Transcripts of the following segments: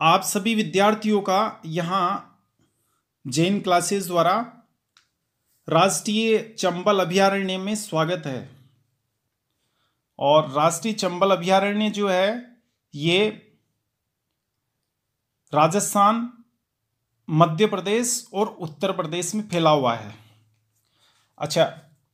आप सभी विद्यार्थियों का यहाँ जैन क्लासेस द्वारा राष्ट्रीय चंबल अभयारण्य में स्वागत है। और राष्ट्रीय चंबल अभयारण्य जो है ये राजस्थान, मध्य प्रदेश और उत्तर प्रदेश में फैला हुआ है। अच्छा,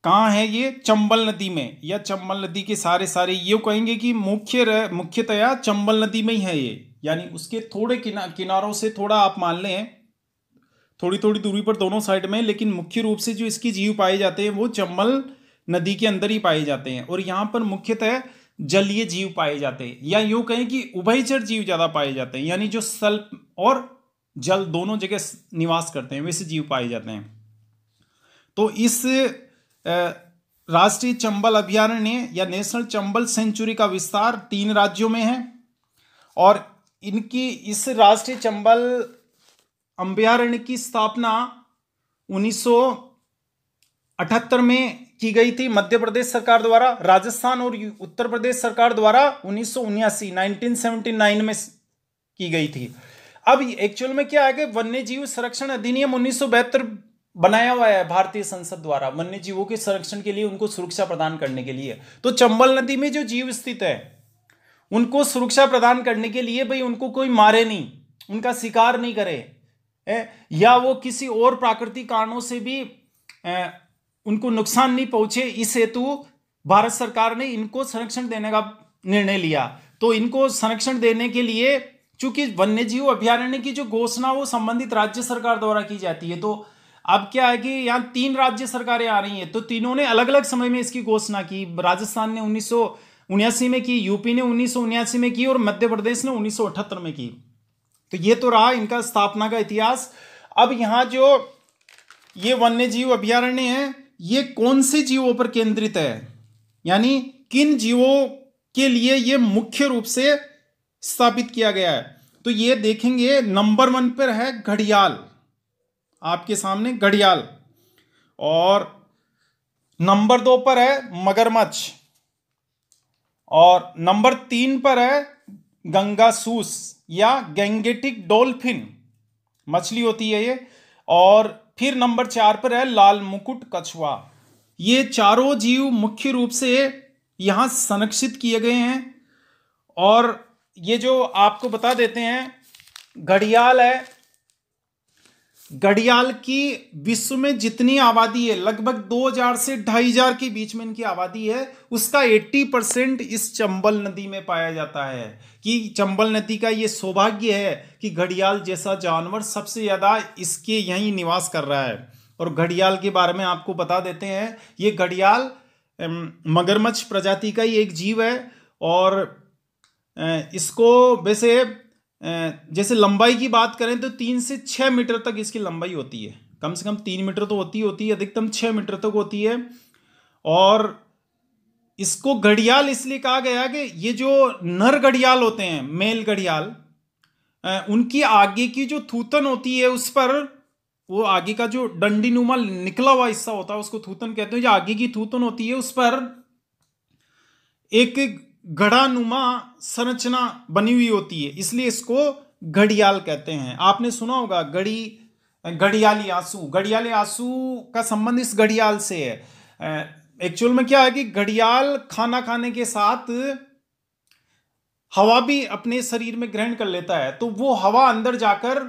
कहाँ है ये? चंबल नदी में, या चंबल नदी के सारे ये कहेंगे कि मुख्यतया चंबल नदी में ही है ये, यानी उसके थोड़े किनारों से थोड़ा आप मान लें थोड़ी थोड़ी दूरी पर दोनों साइड में, लेकिन मुख्य रूप से जो इसके जीव पाए जाते हैं वो चंबल नदी के अंदर ही पाए जाते हैं। और यहाँ पर मुख्यतः जलीय जीव पाए जाते हैं, या यूं कहें कि उभयचर जीव ज्यादा पाए जाते हैं, यानी जो स्थल और जल दोनों जगह निवास करते हैं वैसे जीव पाए जाते हैं। तो इस राष्ट्रीय चंबल अभयारण्य या नेशनल चंबल सेंचुरी का विस्तार 3 राज्यों में है। और इनकी इस राष्ट्रीय चंबल अभयारण्य की स्थापना 1978 में की गई थी मध्य प्रदेश सरकार द्वारा। राजस्थान और उत्तर प्रदेश सरकार द्वारा 1979 में की गई थी। अब एक्चुअल में क्या है कि वन्य जीव संरक्षण अधिनियम 1972 बनाया हुआ है भारतीय संसद द्वारा, वन्य जीवों के संरक्षण के लिए, उनको सुरक्षा प्रदान करने के लिए। तो चंबल नदी में जो जीव स्थित है उनको सुरक्षा प्रदान करने के लिए भाई उनको कोई मारे नहीं, उनका शिकार नहीं करे, या वो किसी और प्राकृतिक कारणों से भी उनको नुकसान नहीं पहुंचे, इस हेतु भारत सरकार ने इनको संरक्षण देने का निर्णय लिया। तो इनको संरक्षण देने के लिए, चूंकि वन्यजीव अभयारण्य की जो घोषणा वो संबंधित राज्य सरकार द्वारा की जाती है, तो अब क्या है कि यहाँ 3 राज्य सरकारें आ रही हैं, तो तीनों ने अलग अलग समय में इसकी घोषणा की। राजस्थान ने 1979 में की, यूपी ने 1979 में की और मध्य प्रदेश ने 1978 में की। तो ये तो रहा इनका स्थापना का इतिहास। अब यहाँ जो ये वन्य जीव अभयारण्य है ये कौन से जीवों पर केंद्रित है, यानी किन जीवों के लिए ये मुख्य रूप से स्थापित किया गया है, तो ये देखेंगे। नंबर 1 पर है घड़ियाल, आपके सामने घड़ियाल। और नंबर 2 पर है मगरमच्छ। और नंबर 3 पर है गंगासूस या गैंगेटिक डॉल्फिन, मछली होती है ये। और फिर नंबर 4 पर है लाल मुकुट कछुआ। ये चारों जीव मुख्य रूप से यहां संरक्षित किए गए हैं। और ये जो आपको बता देते हैं, घड़ियाल है, घड़ियाल की विश्व में जितनी आबादी है, लगभग 2000 से 2500 के बीच में इनकी आबादी है, उसका 80% इस चंबल नदी में पाया जाता है। कि चंबल नदी का ये सौभाग्य है कि घड़ियाल जैसा जानवर सबसे ज्यादा इसके यहीं निवास कर रहा है। और घड़ियाल के बारे में आपको बता देते हैं, ये घड़ियाल मगरमच्छ प्रजाति का ही एक जीव है। और इसको वैसे जैसे लंबाई की बात करें तो 3 से 6 मीटर तक इसकी लंबाई होती है, कम से कम 3 मीटर तो होती है, अधिकतम 6 मीटर तक होती है। और इसको घड़ियाल इसलिए कहा गया कि ये जो नर घड़ियाल होते हैं, मेल घड़ियाल, उनकी आगे की जो थूथन होती है उस पर, वो आगे का जो डंडी नुमा निकला हुआ हिस्सा होता है उसको थूथन कहते हैं। जो आगे की थूथन होती है उस पर एक घड़ा नुमा संरचना बनी हुई होती है, इसलिए इसको घड़ियाल कहते हैं। आपने सुना होगा घड़ियाली आंसू, घड़ियाली आंसू का संबंध इस घड़ियाल से है। एक्चुअल में क्या है कि घड़ियाल खाना खाने के साथ हवा भी अपने शरीर में ग्रहण कर लेता है, तो वो हवा अंदर जाकर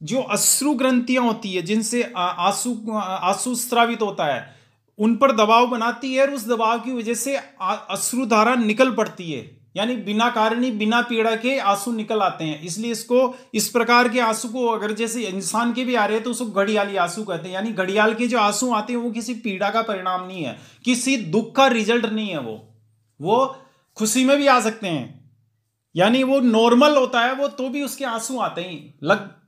जो अश्रु ग्रंथियां होती है जिनसे आंसू स्रावित होता है, उन पर दबाव बनाती है, और उस दबाव की वजह से अश्रुधारा निकल पड़ती है, यानी बिना कारणी बिना पीड़ा के आंसू निकल आते हैं। इसलिए इसको, इस प्रकार के आंसू को अगर जैसे इंसान के भी आ रहे हैं तो उसको घड़ियाली आंसू कहते हैं। यानी घड़ियाल के जो आंसू आते हैं वो किसी पीड़ा का परिणाम नहीं है, किसी दुख का रिजल्ट नहीं है, वो खुशी में भी आ सकते हैं, यानी वो नॉर्मल होता है वो, तो भी उसके आंसू आते ही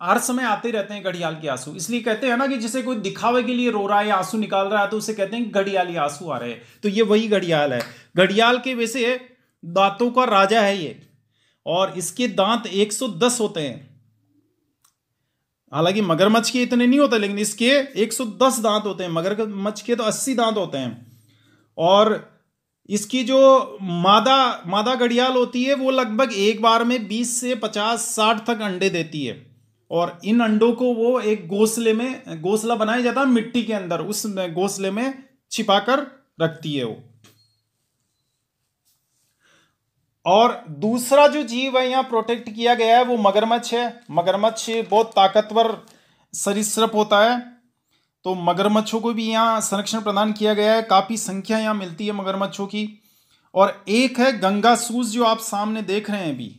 हर समय आते रहते हैं घड़ियाल के आंसू। इसलिए कहते हैं ना कि जिसे कोई दिखावे के लिए रो रहा है या आंसू निकाल रहा है तो उसे कहते हैं घड़ियाली आंसू आ रहे हैं, तो ये वही घड़ियाल है। घड़ियाल के वैसे दांतों का राजा है ये, और इसके दांत 110 होते हैं। हालांकि मगरमच्छ के इतने नहीं होते, लेकिन इसके 110 दांत होते हैं, मगरमच्छ के तो 80 दांत होते हैं। और इसकी जो मादा मादा घड़ियाल होती है वो लगभग एक बार में 20 से 50-60 तक अंडे देती है, और इन अंडों को वो एक घोंसला बनाया जाता है मिट्टी के अंदर, उस घोंसले में छिपाकर रखती है वो। और दूसरा जो जीव है यहाँ प्रोटेक्ट किया गया है वो मगरमच्छ है। मगरमच्छ बहुत ताकतवर सरीसृप होता है, तो मगरमच्छों को भी यहाँ संरक्षण प्रदान किया गया है। काफ़ी संख्या यहाँ मिलती है मगरमच्छों की। और एक है गंगा सूस जो आप सामने देख रहे हैं अभी,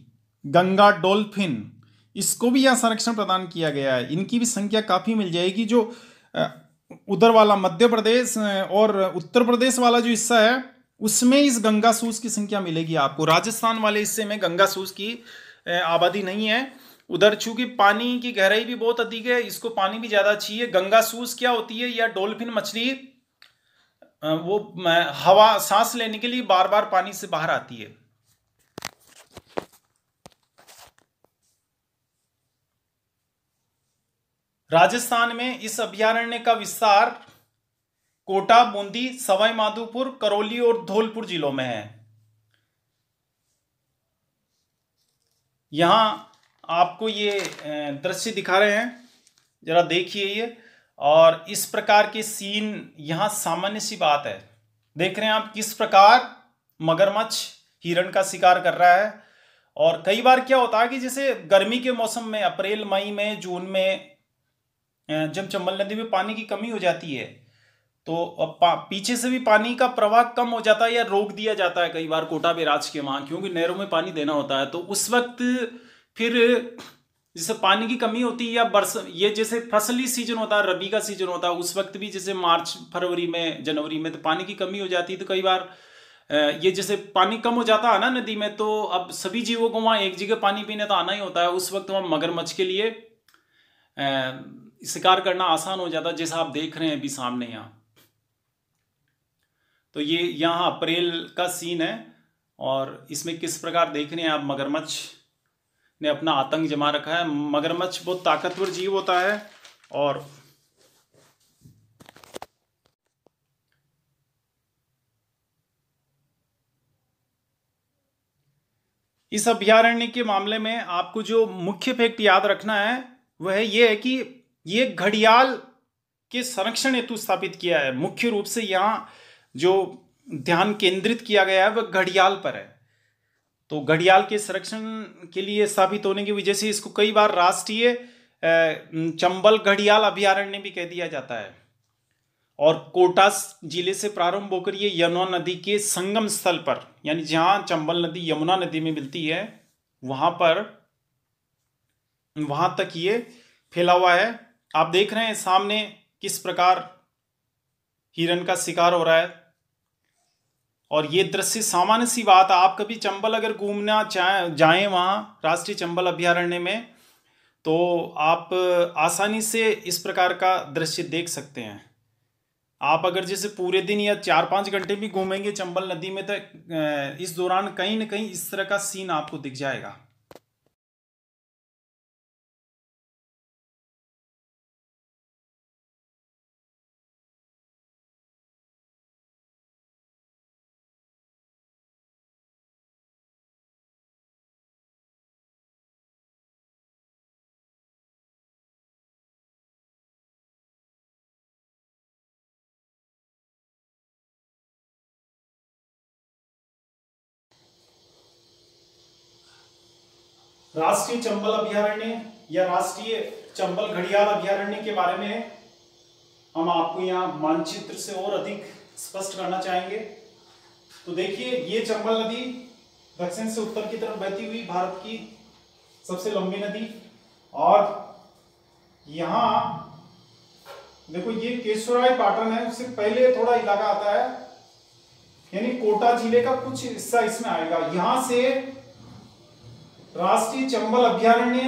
गंगा डॉल्फिन, इसको भी यहाँ संरक्षण प्रदान किया गया है। इनकी भी संख्या काफ़ी मिल जाएगी। जो उधर वाला मध्य प्रदेश और उत्तर प्रदेश वाला जो हिस्सा है उसमें इस गंगा सूस की संख्या मिलेगी आपको। राजस्थान वाले हिस्से में गंगा सूस की आबादी नहीं है। उधर चूंकि पानी की गहराई भी बहुत अधिक है, इसको पानी भी ज़्यादा चाहिए। गंगा सूस क्या होती है, या डॉल्फिन मछली, वो हवा सांस लेने के लिए बार बार पानी से बाहर आती है। राजस्थान में इस अभयारण्य का विस्तार कोटा, बूंदी, सवाई माधोपुर, करौली और धौलपुर जिलों में है। यहां आपको ये दृश्य दिखा रहे हैं, जरा देखिए ये। और इस प्रकार के सीन यहाँ सामान्य सी बात है। देख रहे हैं आप किस प्रकार मगरमच्छ हिरण का शिकार कर रहा है। और कई बार क्या होता है कि जैसे गर्मी के मौसम में अप्रैल, मई में, जून में जब चंबल नदी में पानी की कमी हो जाती है तो पीछे से भी पानी का प्रवाह कम हो जाता है या रोक दिया जाता है कई बार कोटा बैराज के वहाँ, क्योंकि नहरों में पानी देना होता है। तो उस वक्त फिर जैसे पानी की कमी होती है, या ये जैसे फसली सीजन होता है, रबी का सीजन होता है, उस वक्त भी जैसे मार्च, फरवरी में, जनवरी में तो पानी की कमी हो जाती है। तो कई बार ये जैसे पानी कम हो जाता है ना नदी में, तो अब सभी जीवों को वहाँ एक जगह पानी पीने तो आना ही होता है। उस वक्त वहाँ मगरमच्छ के लिए शिकार करना आसान हो जाता है, जैसा आप देख रहे हैं अभी सामने यहाँ। तो ये यहाँ अप्रैल का सीन है, और इसमें किस प्रकार देख रहे हैं आप मगरमच्छ ने अपना आतंक जमा रखा है। मगरमच्छ बहुत ताकतवर जीव होता है, और इस अभयारण्य के मामले में आपको जो मुख्य फैक्ट याद रखना है वह ये है कि ये घड़ियाल के संरक्षण हेतु स्थापित किया है। मुख्य रूप से यहाँ जो ध्यान केंद्रित किया गया है वह घड़ियाल पर है। तो घड़ियाल के संरक्षण के लिए स्थापित होने की वजह से इसको कई बार राष्ट्रीय चंबल घड़ियाल अभयारण्य भी कह दिया जाता है। और कोटा जिले से प्रारंभ होकर ये यमुना नदी के संगम स्थल पर, यानी जहां चंबल नदी यमुना नदी में मिलती है वहां तक ये फैला हुआ है। आप देख रहे हैं सामने किस प्रकार हिरन का शिकार हो रहा है। और ये दृश्य सामान्य सी बात है, आप कभी चंबल अगर घूमना जाएं वहां राष्ट्रीय चंबल अभयारण्य में, तो आप आसानी से इस प्रकार का दृश्य देख सकते हैं। आप अगर जैसे पूरे दिन या 4-5 घंटे भी घूमेंगे चंबल नदी में, तो इस दौरान कहीं ना कहीं इस तरह का सीन आपको दिख जाएगा। राष्ट्रीय चंबल अभयारण्य या राष्ट्रीय चंबल घड़ियाल अभयारण्य के बारे में हम आपको यहाँ मानचित्र से और अधिक स्पष्ट करना चाहेंगे। तो देखिए, ये चंबल नदी दक्षिण से उत्तर की तरफ बहती हुई भारत की सबसे लंबी नदी। और यहाँ देखो, ये केशवराय पाटन है, उससे पहले थोड़ा इलाका आता है, यानी कोटा जिले का कुछ हिस्सा इसमें आएगा। यहां से राष्ट्रीय चंबल अभयारण्य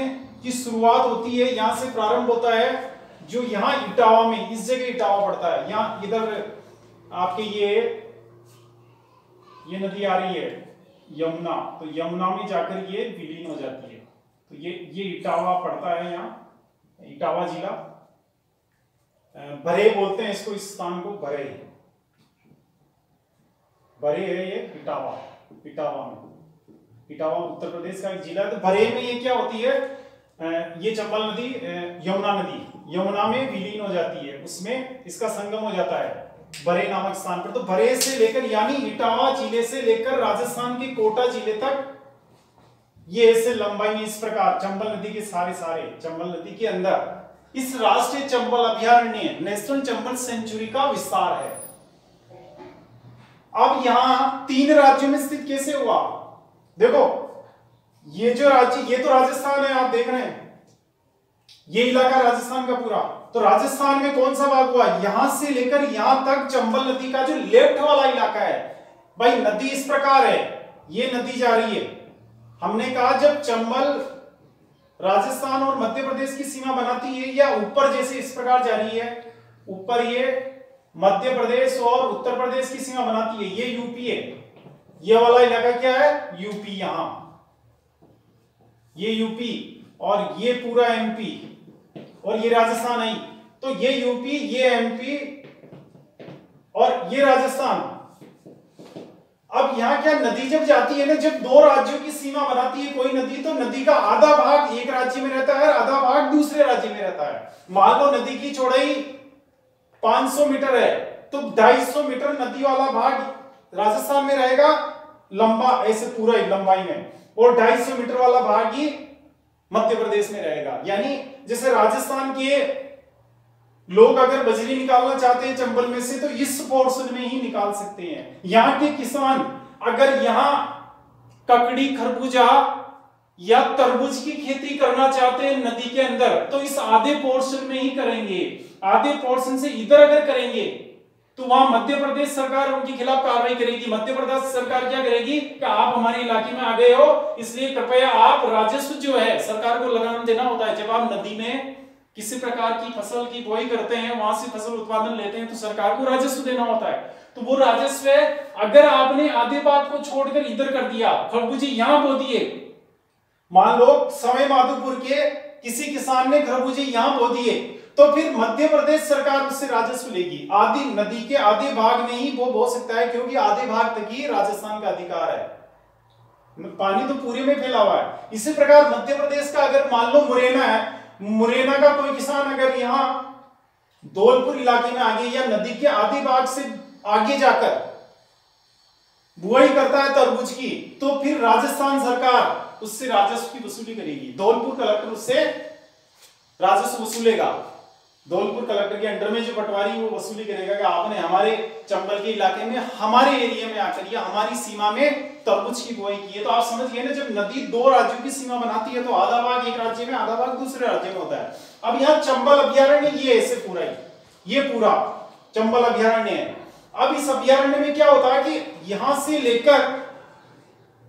की शुरुआत होती है, यहां से प्रारंभ होता है, जो यहां इटावा में, इस जगह इटावा पड़ता है। यहां इधर आपके ये नदी आ रही है यमुना, तो यमुना में जाकर ये विलीन हो जाती है। तो ये इटावा पड़ता है, यहाँ इटावा जिला, भरे बोलते हैं इसको, इस स्थान को भरे। भरे है ये इटावा, इटावा उत्तर प्रदेश का एक जिला है। तो भरे में ये क्या होती है, ये चंबल नदी यमुना में विलीन हो जाती है, उसमें इसका संगम हो जाता है भरे नामक स्थान पर। तो भरे से लेकर यानी इटावा जिले से लेकर राजस्थान के कोटा जिले तक ये ऐसे लंबाई में इस प्रकार चंबल नदी के सारे चंबल नदी के अंदर इस राष्ट्रीय चंबल अभयारण्य नेशनल चंबल सेंचुरी का विस्तार है। अब यहां 3 राज्यों में स्थित कैसे हुआ, देखो ये जो राज्य, ये तो राजस्थान है, आप देख रहे हैं ये इलाका राजस्थान का पूरा। तो राजस्थान में कौन सा भाग हुआ, यहां से लेकर यहां तक चंबल नदी का जो लेफ्ट वाला इलाका है, भाई नदी इस प्रकार है, ये नदी जा रही है। हमने कहा जब चंबल राजस्थान और मध्य प्रदेश की सीमा बनाती है या ऊपर जैसे इस प्रकार जा रही है, ऊपर ये मध्य प्रदेश और उत्तर प्रदेश की सीमा बनाती है, ये यूपी है, ये वाला इलाका क्या है यूपी, यहां ये यूपी और ये पूरा एमपी और ये राजस्थान आई। तो ये यूपी, ये एमपी और ये राजस्थान। अब यहां क्या नदी जब जाती है ना, जब 2 राज्यों की सीमा बनाती है कोई नदी, तो नदी का आधा भाग एक राज्य में रहता है और आधा भाग दूसरे राज्य में रहता है। मान लो नदी की चौड़ाई 500 मीटर है, तो 250 मीटर नदी वाला भाग राजस्थान में रहेगा लंबा, ऐसे पूरा लंबाई में, और 250 मीटर वाला भाग ही मध्य प्रदेश में रहेगा। यानी जैसे राजस्थान के लोग अगर बजरी निकालना चाहते हैं चंबल में से, तो इस पोर्शन में ही निकाल सकते हैं। यहाँ के किसान अगर यहाँ ककड़ी, खरबूजा या तरबूज की खेती करना चाहते हैं नदी के अंदर, तो इस आधे पोर्शन में ही करेंगे। आधे पोर्शन से इधर अगर करेंगे तो वहां मध्य प्रदेश सरकार उनके खिलाफ कार्रवाई करेगी। मध्य प्रदेश सरकार क्या करेगी कि आप हमारे इलाके में आ गए हो, इसलिए कृपया आप राजस्व जो है सरकार को लगान देना होता है। जब आप नदी में किसी प्रकार की फसल की बुआई करते हैं, वहां से फसल उत्पादन लेते हैं, तो सरकार को राजस्व देना होता है। तो वो राजस्व है, अगर आपने आधे बात को छोड़कर इधर कर दिया, खरबूजे यहां बो दिए, मान लो सवाई माधोपुर के किसी किसान ने खरबूजे यहां बो दिए, तो फिर मध्य प्रदेश सरकार उससे राजस्व लेगी। आधी नदी के आधे भाग में ही वो बो सकता है, क्योंकि आधे भाग तक ही राजस्थान का अधिकार है, पानी तो पूरे में फैला हुआ है। इसी प्रकार मध्य प्रदेश का अगर मान लो मुरैना है, मुरैना का कोई किसान अगर यहां धौलपुर इलाके में आगे या नदी के आधे भाग से आगे जाकर बुआई करता है तरबूज की, तो फिर राजस्थान सरकार उससे राजस्व की वसूली करेगी। धौलपुर कलेक्टर उससे राजस्व वसूलेगा। धौलपुर कलेक्टर के अंडर में जो पटवारी वो वसूली करेगा कि आपने हमारे चंबल के इलाके में, हमारे एरिया में आकर या हमारी सीमा में तरबूज की बुआई की है। तो आप समझ गए ना, जब नदी 2 राज्यों की सीमा बनाती है तो आधा भाग एक राज्य में, आधा भाग दूसरे राज्य में होता है। अब यहाँ चंबल अभयारण्य ये ऐसे पूरा ही, ये पूरा चंबल अभयारण्य है। अब इस अभयारण्य में क्या होता है कि यहां से लेकर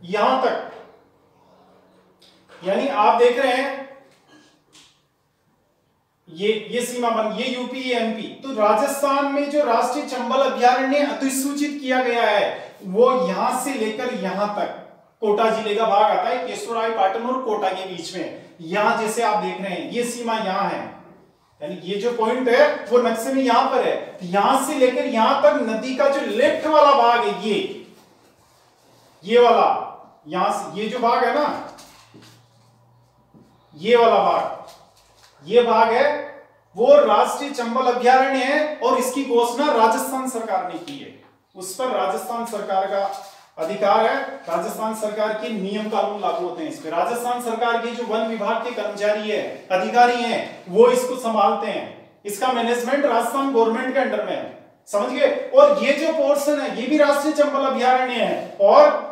यहां तक, यानी आप देख रहे हैं ये सीमा बन, ये यूपी, ये एमपी। तो राजस्थान में जो राष्ट्रीय चंबल अभयारण्य अधिसूचित किया गया है, वो यहां से लेकर यहां तक कोटा जिले का भाग आता है, केशोराय पाटन और कोटा के बीच में। यहां जैसे आप देख रहे हैं ये सीमा यहां है, यानी ये जो पॉइंट है वो नक्शे में यहां पर है। तो यहां से लेकर यहां तक नदी का जो लेफ्ट वाला भाग है, ये वाला, यहां से ये जो भाग है ना, ये वाला भाग, ये भाग है वो राष्ट्रीय चंबल अभयारण्य है, और इसकी घोषणा राजस्थान सरकार ने की है। उस पर राजस्थान सरकार का अधिकार है, राजस्थान सरकार के नियम कानून लागू होते हैं इस पे। राजस्थान सरकार के जो वन विभाग के कर्मचारी है, अधिकारी हैं, वो इसको संभालते हैं। इसका मैनेजमेंट राजस्थान गवर्नमेंट के अंडर में है, समझ गए। और ये जो पोर्शन है ये भी राष्ट्रीय चंबल अभयारण्य है, और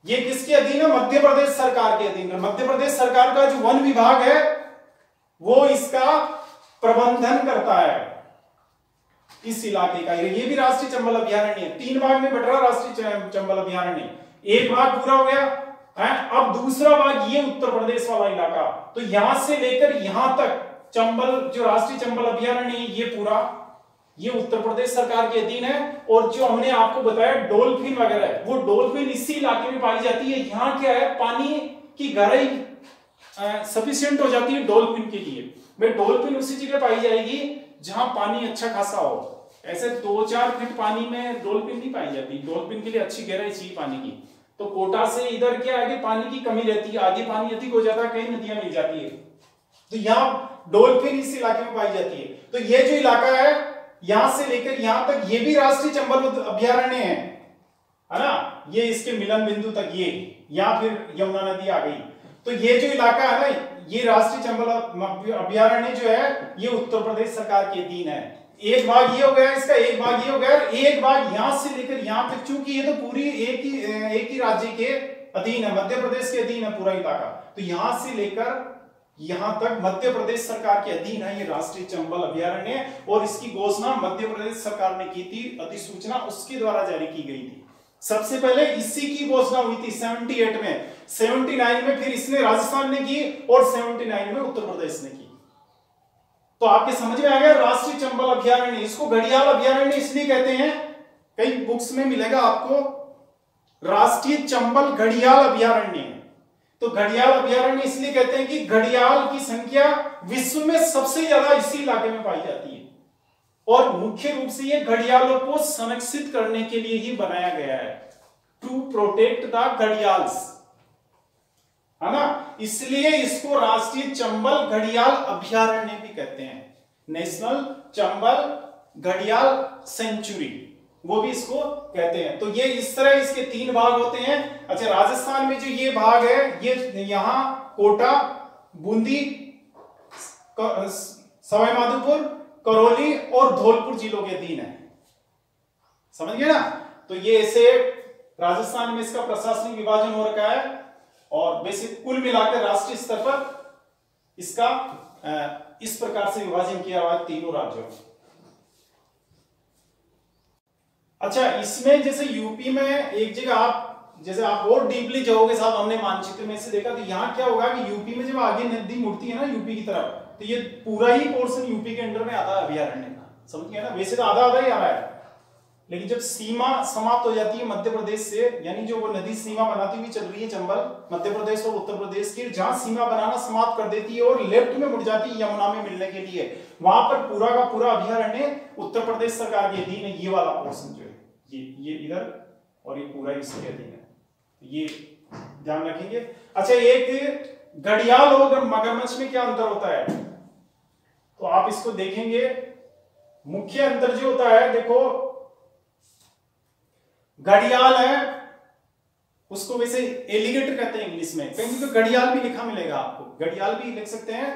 ये किसके अधीन है, मध्य प्रदेश सरकार के अधीन है। मध्य प्रदेश सरकार का जो वन विभाग है वो इसका प्रबंधन करता है इस इलाके का। ये भी राष्ट्रीय चंबल अभयारण्य है। 3 भाग में बट रहा राष्ट्रीय चंबल अभयारण्य। एक भाग पूरा हो गया है, अब दूसरा भाग ये उत्तर प्रदेश वाला इलाका। तो यहां से लेकर यहां तक चंबल, जो राष्ट्रीय चंबल अभयारण्य है, ये पूरा ये उत्तर प्रदेश सरकार के अधीन है। और जो हमने आपको बताया डॉल्फिन वगैरह, वो डॉल्फिन इसी इलाके में पाई जाती है। यहाँ क्या है, पानी की गहराई सफिशिएंट हो जाती है डॉल्फिन के लिए। भाई डॉल्फिन उसी जगह पाई जाएगी जहां पानी अच्छा खासा हो, ऐसे 2-4 फीट पानी में डॉल्फिन नहीं पाई जाती, डॉल्फिन के लिए अच्छी गहराई चाहिए पानी की। तो कोटा से इधर क्या आगे पानी की कमी रहती है, आगे पानी अधिक हो जाता है, कई नदियां मिल जाती है, तो यहाँ डॉल्फिन इस इलाके में पाई जाती है। तो ये जो इलाका है यहां से लेकर यहां तक, ये भी राष्ट्रीय चंबल अभ्यारण्य है ना, ये इसके मिलन बिंदु तक, ये यहां फिर यमुना नदी आ गई। तो ये जो इलाका है ना, ये राष्ट्रीय चंबल अभ्यारण्य जो है ये उत्तर प्रदेश सरकार के अधीन है। एक भाग ये हो गया इसका, एक भाग ये हो गया, एक भाग यहां से लेकर यहां तक, चूंकि ये तो पूरी एक ही राज्य के अधीन है, मध्य प्रदेश के अधीन है पूरा इलाका, तो यहां से लेकर यहां तक मध्य प्रदेश सरकार के अधीन है ये राष्ट्रीय चंबल अभ्यारण्य। और इसकी घोषणा मध्य प्रदेश सरकार ने की थी, अधिसूचना उसके द्वारा जारी की गई थी। सबसे पहले इसी की घोषणा हुई थी 78 में, 79 में फिर इसने राजस्थान ने की, और 79 में उत्तर प्रदेश ने की। तो आपके समझ में आ गया राष्ट्रीय चंबल अभ्यारण्य। इसको घड़ियाल अभ्यारण्य इसलिए कहते हैं, कई बुक्स में मिलेगा आपको राष्ट्रीय चंबल घड़ियाल अभ्यारण्य। तो घड़ियाल अभ्यारण्य इसलिए कहते हैं कि घड़ियाल की संख्या विश्व में सबसे ज्यादा इसी इलाके में पाई जाती है, और मुख्य रूप से ये घड़ियालों को संरक्षित करने के लिए ही बनाया गया है, टू प्रोटेक्ट द घड़ियाल्स, है ना, इसलिए इसको राष्ट्रीय चंबल घड़ियाल अभ्यारण्य भी कहते हैं, नेशनल चंबल घड़ियाल सेंचुरी, वो भी इसको कहते हैं। तो ये इस तरह इसके 3 भाग होते हैं। अच्छा, राजस्थान में जो ये भाग है, ये यहां कोटा, बूंदी, सवाई माधोपुर, करौली और धौलपुर जिलों के अधीन है, समझ गए ना। तो ये ऐसे राजस्थान में इसका प्रशासनिक विभाजन हो रखा है, और वैसे कुल मिलाकर राष्ट्रीय स्तर पर इसका इस प्रकार से विभाजन किया हुआ है तीनों राज्यों में। अच्छा, इसमें जैसे यूपी में एक जगह आप, जैसे आप और डीपली जाओगे साहब, हमने मानचित्र में से देखा, तो यहाँ क्या होगा कि यूपी में जब आगे नदी मुड़ती है ना यूपी की तरफ, तो ये पूरा ही पोर्शन यूपी के अंडर में आता है अभ्यारण्य का, समझ गए ना। वैसे तो आधा आधा ही आ रहा है, लेकिन जब सीमा समाप्त हो जाती है मध्य प्रदेश से, यानी जो वो नदी सीमा बनाती हुई चल रही है चंबल, मध्य प्रदेश और उत्तर प्रदेश की, जहां सीमा बनाना समाप्त कर देती है और लेफ्ट में मुड़ जाती है यमुना में मिलने के लिए, वहां पर पूरा का पूरा अभ्यारण्य उत्तर प्रदेश सरकार के अधीन है। ये वाला पोर्शन जो है ये इधर, और ये पूरा इसके अधीन है, ये ध्यान रखेंगे। अच्छा, एक घड़ियाल और मगरमच्छ में क्या अंतर होता है, तो आप इसको देखेंगे। मुख्य अंतर जो होता है, देखो घड़ियाल है उसको वैसे एलिगेटर कहते हैं इंग्लिश में, कहीं तो घड़ियाल भी लिखा मिलेगा आपको, घड़ियाल भी लिख सकते हैं,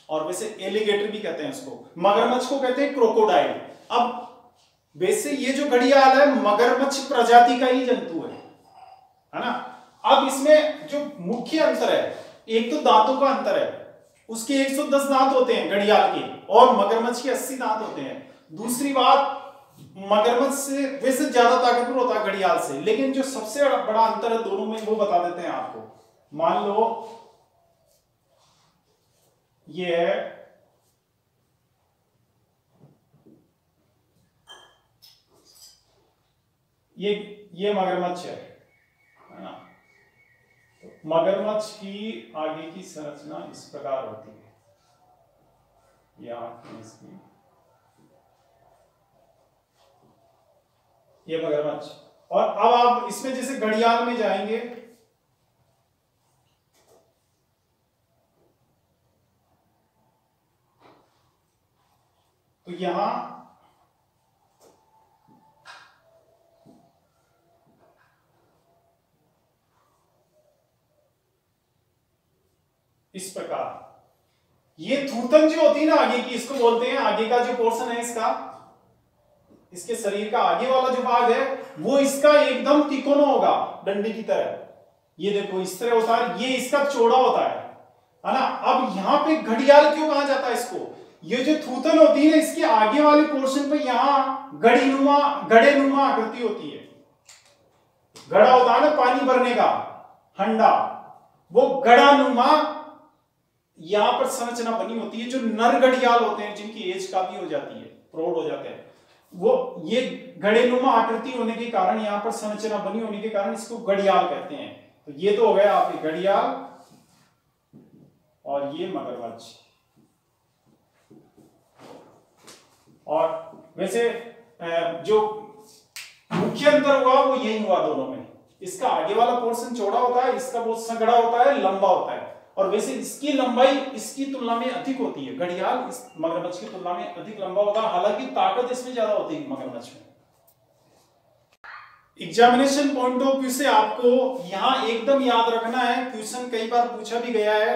और वैसे एलिगेटर भी कहते हैं उसको। मगरमच्छ को कहते हैं क्रोकोडाइल। अब वैसे ये जो घड़ियाल है मगरमच्छ प्रजाति का ही जंतु है ना। अब इसमें जो मुख्य अंतर है, एक तो दांतों का अंतर है, उसके 110 दांत होते हैं घड़ियाल के, और मगरमच्छ के 80 दांत होते हैं। दूसरी बात, मगरमच्छ से वैसे ज्यादा ताकतवर होता है घड़ियाल से, लेकिन जो सबसे बड़ा अंतर है दोनों में वो बता देते हैं आपको। मान लो ये है, ये मगरमच्छ है ना। तो मगरमच्छ की आगे की संरचना इस प्रकार होती है, इसकी, ये मगरमच्छ। और अब आप इसमें जैसे घड़ियाल में जाएंगे, तो यहां इस प्रकार ये थूथन जो होती है ना आगे की, इसको बोलते हैं, आगे का जो पोर्शन है इसका, इसके शरीर का आगे वाला जो भाग है वो इसका एकदम तिकोना होगा डंडे की तरह। ये देखो इस तरह होता है, ये इसका चौड़ा होता है ना। अब यहां पे घड़ियाल क्यों कहा जाता है इसको, ये जो थूथन होती है इसके आगे वाले पोर्शन पे यहां गड़ेनुमा आकृति होती है। गड़ा होता है ना पानी भरने का हंडा, वो गड़ानुमा यहां पर संरचना बनी होती है। जो नर घड़ियाल होते हैं जिनकी एज काफी हो जाती है, प्रौढ़ हो जाते हैं, वो ये गड़ेनुमा आकृति होने के कारण, यहां पर संरचना बनी होने के कारण इसको घड़ियाल कहते हैं। तो ये तो हो गया आपके घड़ियाल, और ये मगरमच्छ। और वैसे जो मुख्य अंतर हुआ वो यही हुआ दोनों में। इसका आगे वाला पोर्शन चौड़ा होता है, इसका बहुत संगड़ा होता है, लंबा होता है, और वैसे इसकी लंबाई इसकी तुलना में अधिक होती है। घड़ियाल इस मगरमच्छ की तुलना में अधिक लंबा होता है, हालांकि ताकत इसमें ज्यादा होती है मगरमच्छ में। एग्जामिनेशन पॉइंट ऑफ व्यू से आपको यहां एकदम याद रखना है, क्वेश्चन कई बार पूछा भी गया है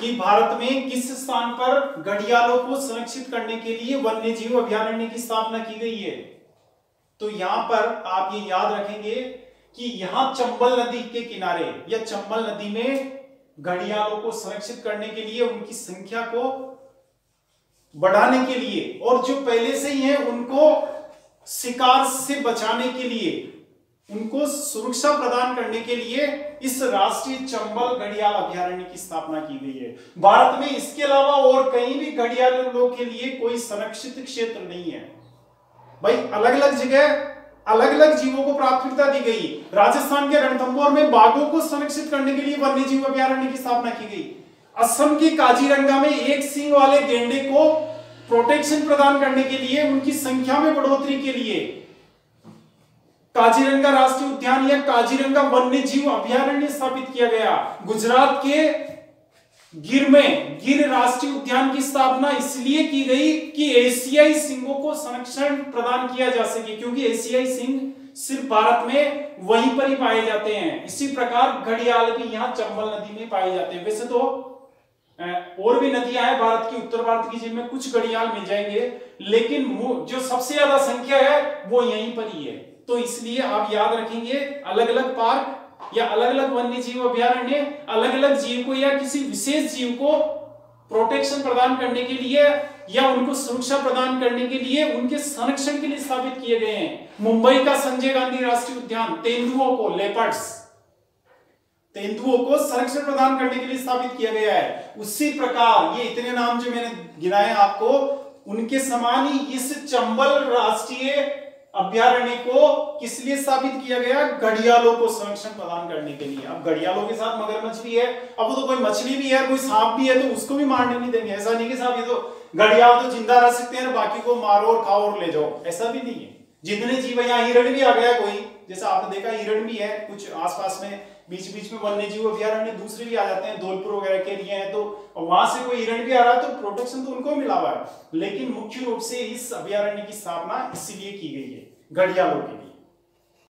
कि भारत में किस स्थान पर घड़ियालों को संरक्षित करने के लिए वन्य जीव अभयारण्य की स्थापना की गई है। तो यहां पर आप ये याद रखेंगे कि यहां चंबल नदी के किनारे या चंबल नदी में घड़ियालों को संरक्षित करने के लिए, उनकी संख्या को बढ़ाने के लिए, और जो पहले से ही है उनको शिकार से बचाने के लिए, उनको सुरक्षा प्रदान करने के लिए इस राष्ट्रीय चंबल घड़ियाल अभयारण्य की स्थापना की गई है। भारत में इसके अलावा और कहीं भी घड़ियालों के लिए कोई संरक्षित क्षेत्र नहीं है भाई। अलग अलग जगह अलग अलग जीवों को प्राथमिकता दी गई। राजस्थान के रणथंभौर में बाघों को संरक्षित करने के लिए वन्य जीव अभयारण्य की स्थापना की गई। असम के काजीरंगा में एक सींग वाले गेंडे को प्रोटेक्शन प्रदान करने के लिए, उनकी संख्या में बढ़ोतरी के लिए काजीरंगा राष्ट्रीय उद्यान या काजीरंगा वन्य जीव अभयारण्य स्थापित किया गया। गुजरात के गिर में गिर राष्ट्रीय उद्यान की स्थापना इसलिए की गई कि एशियाई सिंहों को संरक्षण प्रदान किया जा सके, क्योंकि एशियाई सिंह सिर्फ भारत में वहीं पर ही पाए जाते हैं। इसी प्रकार घड़ियाल भी यहाँ चंबल नदी में पाए जाते हैं। वैसे तो और भी नदियां हैं भारत की, उत्तर भारत की, जिनमें कुछ घड़ियाल मिल जाएंगे, लेकिन जो सबसे ज्यादा संख्या है वो यहीं पर ही है। तो इसलिए आप याद रखेंगे, अलग अलग पार्क या अलग अलग वन्य जीव अभयारण्य अलग अलग जीव को या किसी विशेष जीव को प्रोटेक्शन प्रदान करने के लिए या उनको सुरक्षा प्रदान करने के लिए, उनके संरक्षण के लिए स्थापित किए गए हैं। मुंबई का संजय गांधी राष्ट्रीय उद्यान तेंदुओं को, लेपर्ड्स, तेंदुओं को संरक्षण प्रदान करने के लिए स्थापित किया गया है। उसी प्रकार ये इतने नाम जो मैंने गिनाए आपको, उनके समान ही इस चंबल राष्ट्रीय अभयारण्य को किस लिए स्थापित किया गया? घड़ियालों को संरक्षण प्रदान करने के लिए। अब घड़ियालों के साथ मगरमच्छ भी है, अब तो कोई मछली भी है, कोई सांप भी है, तो उसको भी मारने नहीं देंगे। ऐसा नहीं कि साहब ये तो घड़ियाल तो जिंदा रह सकते हैं, बाकी को मारो और खाओ और ले जाओ, ऐसा भी नहीं है। जितने जीव, यहाँ हिरण भी आ गया कोई, जैसा आपने देखा हिरण भी है कुछ आसपास में, बीच बीच में वन्य जीव अभयारण्य दूसरे भी आ जाते हैं, धौलपुर वगैरह के लिए है, तो वहां से कोई हिरण भी आ रहा है तो प्रोटेक्शन तो उनको मिला हुआ है। लेकिन मुख्य रूप से इस अभयारण्य की स्थापना इसलिए की गई है घड़ियालों की।